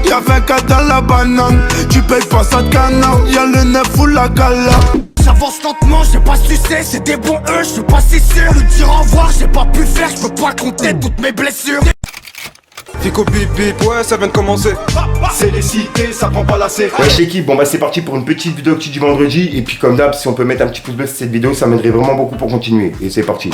Y'a 24 dans la banane, tu payes pas ça de canard. Y'a le 9 ou la gala. J'avance lentement, j'ai pas sucé, c'est des bons je suis pas si sûr. Le dire au revoir, j'ai pas pu faire, je peux pas compter toutes mes blessures. Fico bip bip, ouais ça vient de commencer. C'est les cités, ça prend pas la C. Wesh l'équipe, bon bah c'est parti pour une petite vidéo actu du vendredi. Et puis comme d'hab, si on peut mettre un petit pouce bleu sur cette vidéo, ça m'aiderait vraiment beaucoup pour continuer. Et c'est parti.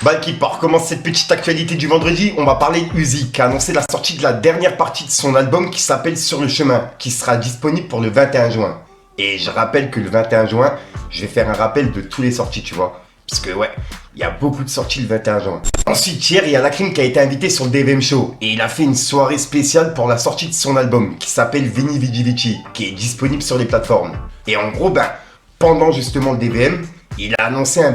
Bah l'équipe, pour commencer cette petite actualité du vendredi, on va parler d'Uzi qui a annoncé la sortie de la dernière partie de son album qui s'appelle Sur le chemin, qui sera disponible pour le 21 juin. Et je rappelle que le 21 juin, je vais faire un rappel de tous les sorties, tu vois. Parce que ouais, il y a beaucoup de sorties le 21 juin. Ensuite, hier, il y a Lacrim qui a été invité sur le DVM Show. Et il a fait une soirée spéciale pour la sortie de son album, qui s'appelle Veni Vidi Vici, qui est disponible sur les plateformes. Et en gros, ben, pendant justement le DVM, il a annoncé un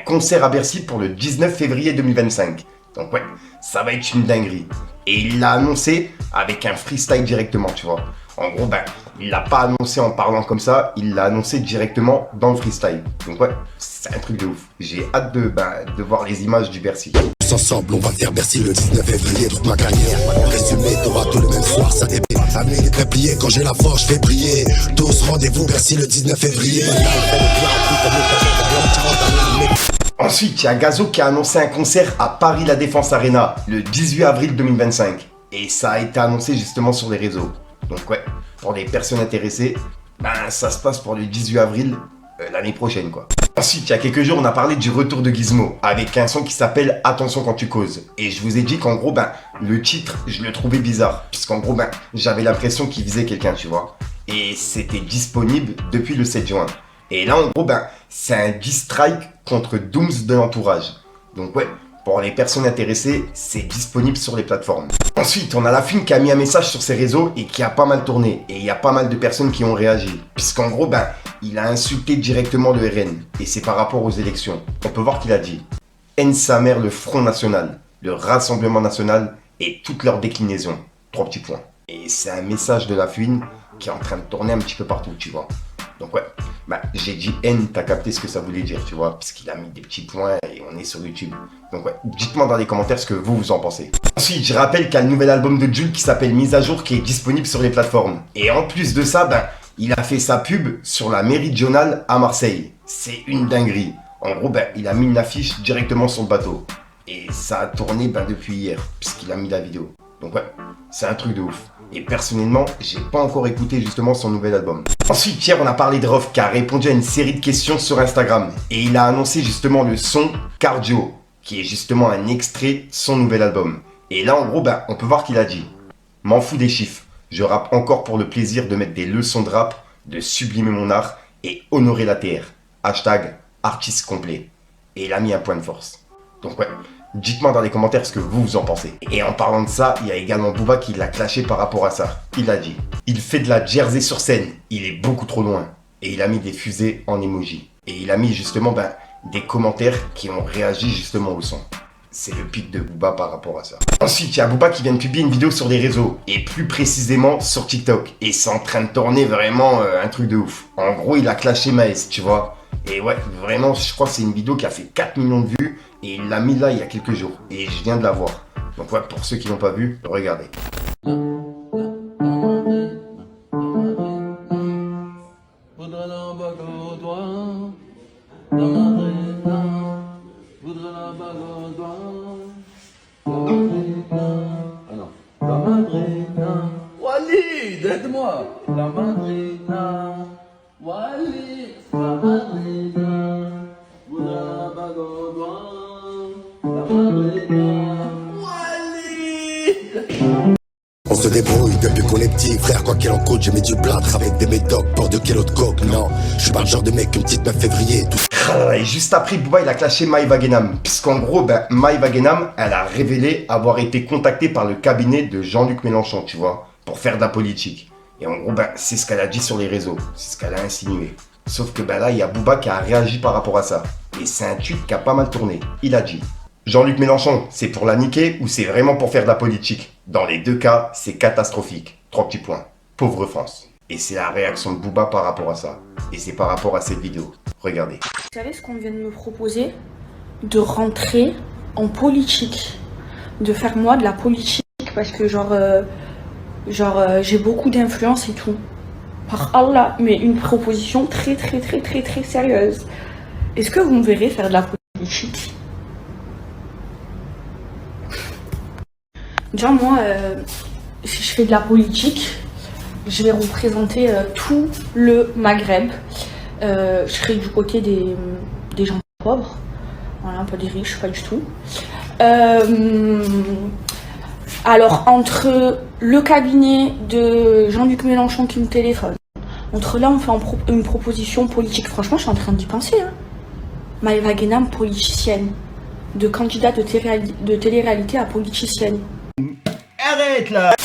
concert à Bercy pour le 19 février 2025. Donc ouais, ça va être une dinguerie. Et il l'a annoncé avec un freestyle directement, tu vois. En gros, ben, il l'a pas annoncé en parlant comme ça, il l'a annoncé directement dans le freestyle. Donc ouais, c'est un truc de ouf. J'ai hâte de voir les images du Bercy. Ensemble, on va faire Bercy le 19 février, toute ma carrière. En résumé, t'auras tout le même soir, ça débite. Amener les prêts pliés, quand j'ai la force, je fais briller. Tous rendez-vous Bercy le 19 février. Ensuite, il y a Gazo qui a annoncé un concert à Paris La Défense Arena le 18 avril 2025. Et ça a été annoncé justement sur les réseaux. Donc ouais, pour les personnes intéressées, ben ça se passe pour le 18 avril l'année prochaine quoi. Ensuite, il y a quelques jours, on a parlé du retour de Gizmo avec un son qui s'appelle Attention quand tu causes. Et je vous ai dit qu'en gros, ben, le titre, je le trouvais bizarre. Puisqu'en gros, ben, j'avais l'impression qu'il visait quelqu'un, tu vois. Et c'était disponible depuis le 7 juin. Et là, en gros, ben, c'est un diss strike contre Dooms de l'entourage. Donc ouais, pour les personnes intéressées, c'est disponible sur les plateformes. Ensuite, on a Lafine qui a mis un message sur ses réseaux et qui a pas mal tourné. Et il y a pas mal de personnes qui ont réagi. Puisqu'en gros, ben, il a insulté directement le RN. Et c'est par rapport aux élections. On peut voir qu'il a dit « Haine sa mère le Front National, le Rassemblement National et toutes leurs déclinaisons. » 3 petits points. Et c'est un message de Lafine qui est en train de tourner un petit peu partout, tu vois. Donc ouais, bah, j'ai dit haine, t'as capté ce que ça voulait dire, tu vois, puisqu'il a mis des petits points et on est sur YouTube. Donc ouais, dites-moi dans les commentaires ce que vous en pensez. Ensuite, je rappelle qu'il y a le nouvel album de Jules qui s'appelle Mise à jour qui est disponible sur les plateformes. Et en plus de ça, ben, il a fait sa pub sur la Méridionale à Marseille. C'est une dinguerie. En gros, ben, il a mis une affiche directement sur le bateau. Et ça a tourné ben, depuis hier, puisqu'il a mis la vidéo. Donc ouais, c'est un truc de ouf. Et personnellement, j'ai pas encore écouté justement son nouvel album. Ensuite, hier, on a parlé de Rof qui a répondu à une série de questions sur Instagram. Et il a annoncé justement le son Cardio, qui est justement un extrait de son nouvel album. Et là, en gros, ben, on peut voir qu'il a dit « M'en fous des chiffres, je rappe encore pour le plaisir de mettre des leçons de rap, de sublimer mon art et honorer la terre. Hashtag artiste complet. » Et il a mis un point de force. Donc ouais, dites-moi dans les commentaires ce que vous en pensez. Et en parlant de ça, il y a également Booba qui l'a clashé par rapport à ça. Il a dit « Il fait de la Jersey sur scène, il est beaucoup trop loin. » Et il a mis des fusées en emoji. Et il a mis justement ben, des commentaires qui ont réagi justement au son. C'est le pic de Booba par rapport à ça. Ensuite, il y a Booba qui vient de publier une vidéo sur les réseaux. Et plus précisément sur TikTok. Et c'est en train de tourner vraiment un truc de ouf. En gros, il a clashé Maes, tu vois. Et ouais, vraiment, je crois que c'est une vidéo qui a fait 4 millions de vues. Et il l'a mis là il y a quelques jours. Et je viens de la voir. Donc ouais, pour ceux qui l'ont pas vu, regardez. Walid, aide-moi. La madrina, Walid, la madrina, voudra la bague au doigt. La madrina, Walid. On se débrouille depuis qu'on est petit, frère, quoi qu'il en coûte, j'ai mis du plâtre avec des médocs pour 2 kilos de coke, non, je suis pas le genre de mec, une petite 9 février, tout. Et juste après, Booba, il a clashé Maïva Genam. Puisqu'en gros, ben, Maïva Genam, elle a révélé avoir été contactée par le cabinet de Jean-Luc Mélenchon, tu vois, pour faire de la politique. Et en gros, ben, c'est ce qu'elle a dit sur les réseaux, c'est ce qu'elle a insinué. Sauf que ben là, il y a Booba qui a réagi par rapport à ça. Et c'est un tweet qui a pas mal tourné. Il a dit « Jean-Luc Mélenchon, c'est pour la niquer ou c'est vraiment pour faire de la politique? Dans les deux cas, c'est catastrophique. 3 petits points. Pauvre France. » Et c'est la réaction de Booba par rapport à ça. Et c'est par rapport à cette vidéo. Regardez. Vous savez ce qu'on vient de me proposer? De rentrer en politique. de faire moi de la politique parce que j'ai beaucoup d'influence et tout. Par Allah, mais une proposition très sérieuse. Est-ce que vous me verrez faire de la politique? Déjà moi, si je fais de la politique, je vais représenter tout le Maghreb. Je serai du côté des gens pauvres, voilà, pas des riches, pas du tout. Alors, entre le cabinet de Jean-Luc Mélenchon qui me téléphone, entre là, on fait une proposition politique. Franchement, je suis en train d'y penser. Hein. Maëva Guénam, politicienne. De candidate de télé-réalité à politicienne. Arrête là!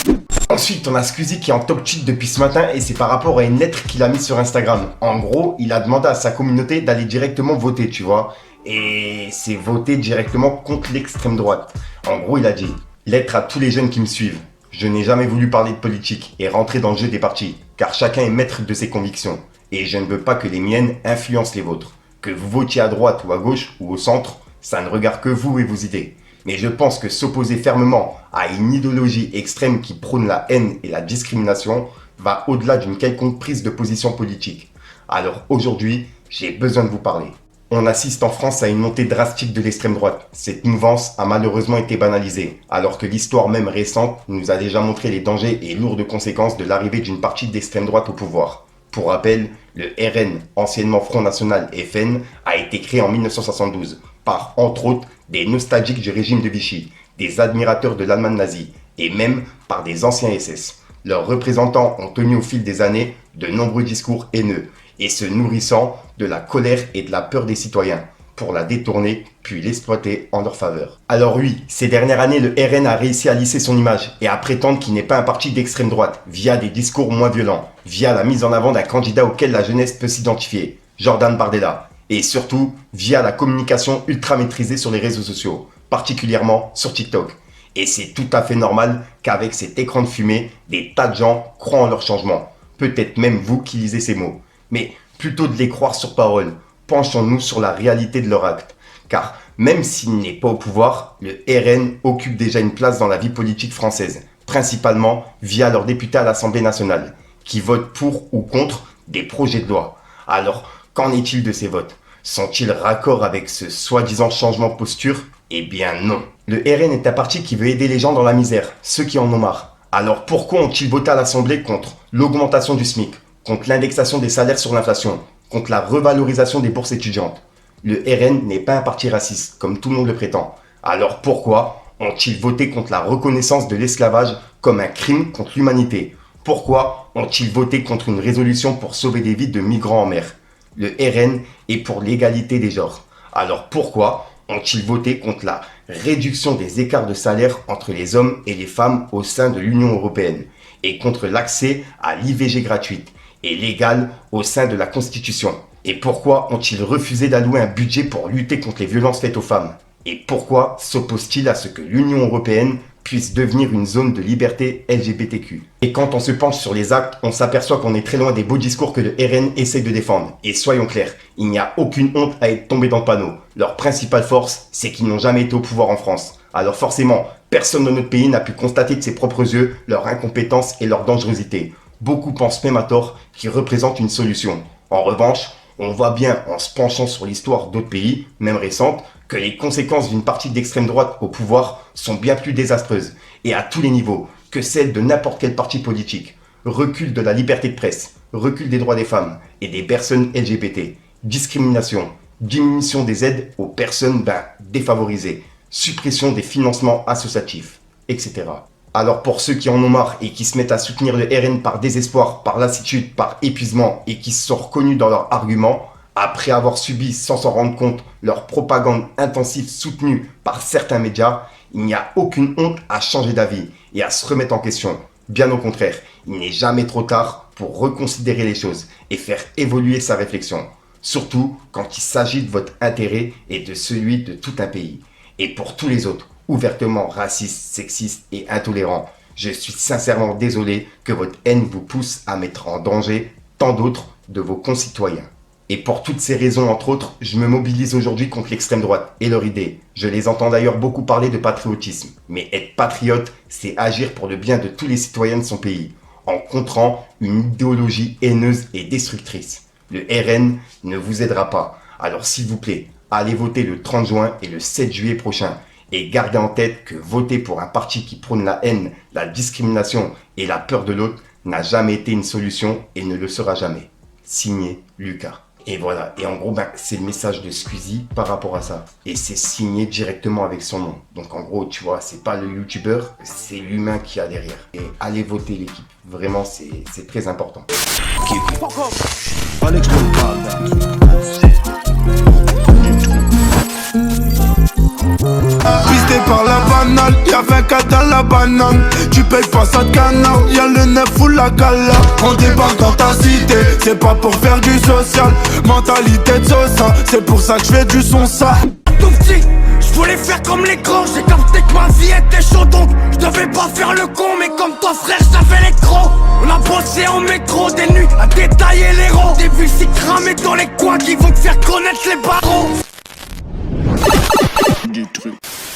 Ensuite, on a Squeezie qui est en top cheat depuis ce matin et c'est par rapport à une lettre qu'il a mise sur Instagram. En gros, il a demandé à sa communauté d'aller directement voter, tu vois. Et c'est voter directement contre l'extrême droite. En gros, il a dit: lettre à tous les jeunes qui me suivent. Je n'ai jamais voulu parler de politique et rentrer dans le jeu des partis, car chacun est maître de ses convictions. Et je ne veux pas que les miennes influencent les vôtres. Que vous votiez à droite ou à gauche ou au centre, ça ne regarde que vous et vos idées. Mais je pense que s'opposer fermement à une idéologie extrême qui prône la haine et la discrimination va au-delà d'une quelconque prise de position politique. Alors aujourd'hui, j'ai besoin de vous parler. On assiste en France à une montée drastique de l'extrême droite. Cette mouvance a malheureusement été banalisée, alors que l'histoire même récente nous a déjà montré les dangers et lourdes conséquences de l'arrivée d'une partie d'extrême droite au pouvoir. Pour rappel, le RN, anciennement Front National FN, a été créé en 1972 par, entre autres, des nostalgiques du régime de Vichy, des admirateurs de l'Allemagne nazie et même par des anciens SS. Leurs représentants ont tenu au fil des années de nombreux discours haineux et se nourrissant de la colère et de la peur des citoyens pour la détourner puis l'exploiter en leur faveur. Alors oui, ces dernières années, le RN a réussi à lisser son image et à prétendre qu'il n'est pas un parti d'extrême droite via des discours moins violents, via la mise en avant d'un candidat auquel la jeunesse peut s'identifier, Jordan Bardella, et surtout via la communication ultra maîtrisée sur les réseaux sociaux, particulièrement sur TikTok. Et c'est tout à fait normal qu'avec cet écran de fumée, des tas de gens croient en leur changement. Peut-être même vous qui lisez ces mots. Mais plutôt de les croire sur parole, penchons-nous sur la réalité de leur acte. Car même s'il n'est pas au pouvoir, le RN occupe déjà une place dans la vie politique française, principalement via leurs députés à l'Assemblée nationale, qui votent pour ou contre des projets de loi. Alors, qu'en est-il de ces votes? Sont-ils raccord avec ce soi-disant changement de posture? Eh bien non. Le RN est un parti qui veut aider les gens dans la misère, ceux qui en ont marre. Alors pourquoi ont-ils voté à l'Assemblée contre l'augmentation du SMIC, contre l'indexation des salaires sur l'inflation, contre la revalorisation des bourses étudiantes? Le RN n'est pas un parti raciste, comme tout le monde le prétend. Alors pourquoi ont-ils voté contre la reconnaissance de l'esclavage comme un crime contre l'humanité? Pourquoi ont-ils voté contre une résolution pour sauver des vies de migrants en mer? Le RN est pour l'égalité des genres. Alors pourquoi ont-ils voté contre la réduction des écarts de salaire entre les hommes et les femmes au sein de l'Union européenne et contre l'accès à l'IVG gratuite et légale au sein de la Constitution? Et pourquoi ont-ils refusé d'allouer un budget pour lutter contre les violences faites aux femmes? Et pourquoi s'opposent-ils à ce que l'Union européenne puisse devenir une zone de liberté LGBTQ? Et quand on se penche sur les actes, on s'aperçoit qu'on est très loin des beaux discours que le RN essaye de défendre. Et soyons clairs, il n'y a aucune honte à être tombé dans le panneau. Leur principale force, c'est qu'ils n'ont jamais été au pouvoir en France. Alors forcément, personne dans notre pays n'a pu constater de ses propres yeux leur incompétence et leur dangerosité. Beaucoup pensent même à tort qu'ils représentent une solution. En revanche, on voit bien en se penchant sur l'histoire d'autres pays, même récentes, que les conséquences d'une partie d'extrême droite au pouvoir sont bien plus désastreuses, et à tous les niveaux, que celles de n'importe quel parti politique. Recul de la liberté de presse, recul des droits des femmes et des personnes LGBT, discrimination, diminution des aides aux personnes défavorisées, suppression des financements associatifs, etc. Alors pour ceux qui en ont marre et qui se mettent à soutenir le RN par désespoir, par lassitude, par épuisement et qui se sont reconnus dans leurs arguments, après avoir subi sans s'en rendre compte leur propagande intensive soutenue par certains médias, il n'y a aucune honte à changer d'avis et à se remettre en question. Bien au contraire, il n'est jamais trop tard pour reconsidérer les choses et faire évoluer sa réflexion. Surtout quand il s'agit de votre intérêt et de celui de tout un pays. Et pour tous les autres, ouvertement racistes, sexistes et intolérants, je suis sincèrement désolé que votre haine vous pousse à mettre en danger tant d'autres de vos concitoyens. Et pour toutes ces raisons, entre autres, je me mobilise aujourd'hui contre l'extrême droite et leur idée. Je les entends d'ailleurs beaucoup parler de patriotisme. Mais être patriote, c'est agir pour le bien de tous les citoyens de son pays, en contrant une idéologie haineuse et destructrice. Le RN ne vous aidera pas. Alors s'il vous plaît, allez voter le 30 juin et le 7 juillet prochain. Et gardez en tête que voter pour un parti qui prône la haine, la discrimination et la peur de l'autre n'a jamais été une solution et ne le sera jamais. Signé Lucas. Et voilà, et en gros, c'est le message de Squeezie par rapport à ça. Et c'est signé directement avec son nom. Donc en gros, tu vois, c'est pas le youtubeur, c'est l'humain qui a derrière. Et allez voter l'équipe. Vraiment, c'est très important. Pisté par la banale, y'a 24 dans la banane. Tu payes pas ça de canard, y'a le neuf ou la cala. On débarque dans ta cité, c'est pas pour faire du social. Mentalité de sosa, c'est pour ça que je fais du son ça. Tout petit, je voulais faire comme les grands. J'ai capté que ma vie était chaude, donc je devais pas faire le con. Mais comme toi frère, j'avais les crocs. On a bossé en métro, des nuits à détailler les ronds. Des vues si cramées dans les coins qui vont te faire connaître les barreaux.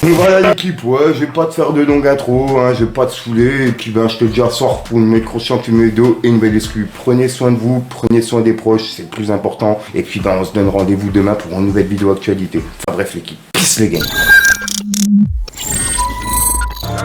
Donc voilà l'équipe, ouais, je vais pas te faire de longue intro, hein, je vais pas te saouler, et puis je te dis à soir pour une nouvelle croissante vidéo et une nouvelle exclue. Prenez soin de vous, prenez soin des proches, c'est le plus important, et puis on se donne rendez-vous demain pour une nouvelle vidéo actualité. Enfin bref l'équipe, peace les gars.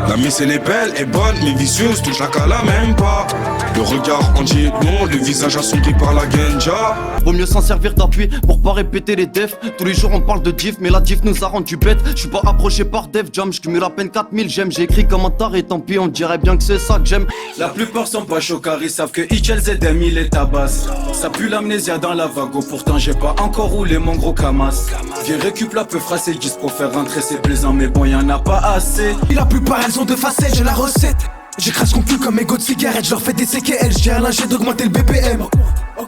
La miss elle est belle et bonne, mais vicieuse, touche la cala même pas. Le regard en dit long, le visage assombri par la genja. Vaut mieux s'en servir d'appui pour pas répéter les defs. Tous les jours on parle de diff, mais la diff nous a rendu bête. Je suis pas approché par Def Jam, je cumule à peine 4000 j'aime. J'ai écrit comme un taré, tant pis, on dirait bien que c'est ça que j'aime. La plupart sont pas chocards, ils savent que Hitchel ZM il est tabasse. Ça pue l'amnésia dans la vago, pourtant j'ai pas encore roulé mon gros camas. Viens récup la peu phrase et 10 pour faire rentrer, c'est plaisant, mais bon y'en a pas assez. Et la plupart elles ont deux facettes, j'ai la recette. J'écrase mon cul comme mes de cigarette, je leur fais des CKL, j'ai un linge d'augmenter le BPM.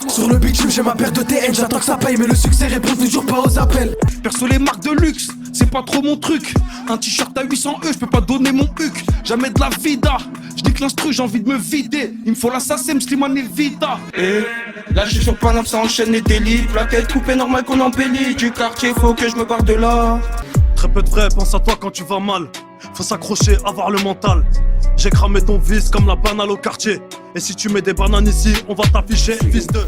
Sur le bitume j'ai ma paire de TN, j'attends que ça paye mais le succès répond toujours pas aux appels. Perso les marques de luxe, c'est pas trop mon truc. Un t-shirt à 800 je peux pas donner mon huc. Jamais de la vida, je dis que l'instru j'ai envie de me vider. Il me faut l'assassin, Slimane et Vita. Et là je suis sur Paname, ça enchaîne les délits. Plaquette coupée normal qu'on embellit. Du quartier faut que je me barre de là. Très peu de vrai, pense à toi quand tu vas mal. Faut s'accrocher, avoir le mental. J'ai cramé ton vice comme la banane au quartier. Et si tu mets des bananes ici, on va t'afficher, fils de...